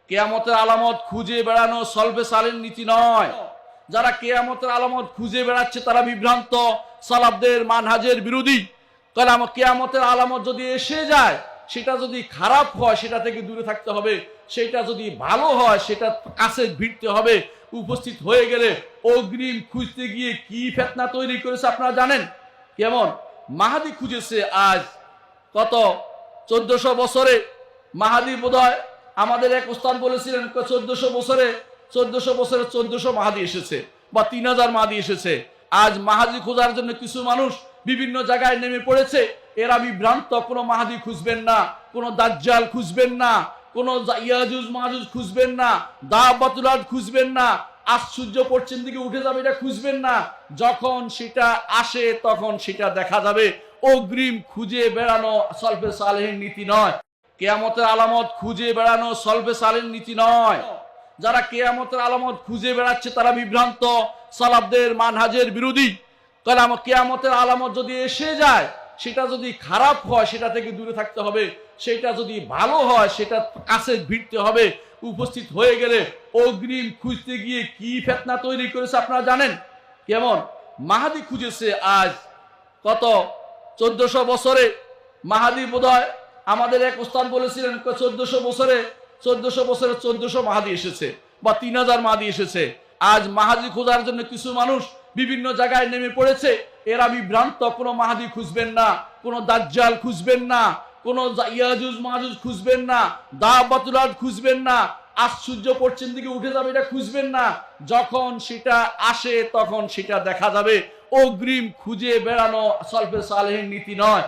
কিয়ামতের আলামত খুঁজে বেড়ানো সলফে সালেহীন নীতি নয়। যারা কিয়ামতের আলামত খুঁজে বেড়াচ্ছে তারা বিভ্রান্ত, সালাফদের মানহাজের বিরোধী। কারণ কিয়ামতের আলামত যদি এসে যায়, সেটা যদি খারাপ হয় সেটা থেকে দূরে থাকতে হবে, সেটা যদি ভালো হয় সেটা কাছে ভিড়তে হবে। উপস্থিত হয়ে গেলে অগ্রিম খুঁজতে গিয়ে কি ফিতনা তৈরি করেছে আপনারা জানেন। কেমন মাহাদি খুঁজেছে আজ কত 1400 বছরে। মাহাদি বোধহয় আমাদের এক ওস্তাদ বলেছিলেন 1400 বছরে 1400 মাহাদি এসেছে বা 3000 মাহাদি এসেছে। আজ মাহাদি খোঁজার জন্য কিছু মানুষ বিভিন্ন জায়গায় নেমে পড়েছে। এরা বিভ্রান্ত, কোনো মাহাদি খুঁজবেন না, কোনো দাজ্জাল খুঁজবেন না, কোনো ইয়াজুজ মাজুজ খুঁজবেন না, দাব্বাতুল আরদ খুঁজবেন না, আশ্চর্য পশ্চিম দিকে উঠে যাবে এটা খুঁজবেন না। যখন সেটা আসে তখন সেটা দেখা যাবে। অগ্রিম খুঁজে বেড়ানো সলফে সালেহীন নীতি নয়। কিয়ামতের আলামত খুঁজে বেড়ানো সলফে সালেহীন নীতি নয়। যারা কিয়ামতের আলামত খুঁজে বেড়াচ্ছে তারা বিভ্রান্ত, সালাফদের মানহাজের বিরোধী। কারণ কিয়ামতের আলামত যদি এসে যায়, সেটা যদি খারাপ হয় সেটা থেকে দূরে থাকতে হবে, সেটা যদি ভালো হয় সেটা কাছে ভিড়তে হবে। উপস্থিত হয়ে গেলে অগ্রিম খুঁজতে গিয়ে কি ফিতনা তৈরি করেছে আপনারা জানেন। কেমন মাহাদি খুঁজেছে আজ কত 1400 বছরে। মাহাদি বোধহয় আমাদের এক ওস্তাদ বলেছিলেন 1400 বছরে 1400 মাহাদি এসেছে বা 3000 মাহাদি এসেছে। আজ মাহাদি খোঁজার জন্য কিছু মানুষ বিভিন্ন জায়গায় নেমে পড়েছে। এরা বিভ্রান্ত, কোনো মাহাদি খুঁজবেন না, কোনো দাজ্জাল খুঁজবেন না, কোনো ইয়াজুজ মাজুজ খুঁজবেন না, দাব্বাতুল আরদ খুঁজবেন না, আশ্চর্য পশ্চিম দিকে উঠে যাবে এটা খুঁজবেন না। যখন সেটা আসে তখন সেটা দেখা যাবে। অগ্রিম খুঁজে বেড়ানো সলফে সালেহীন নীতি নয়।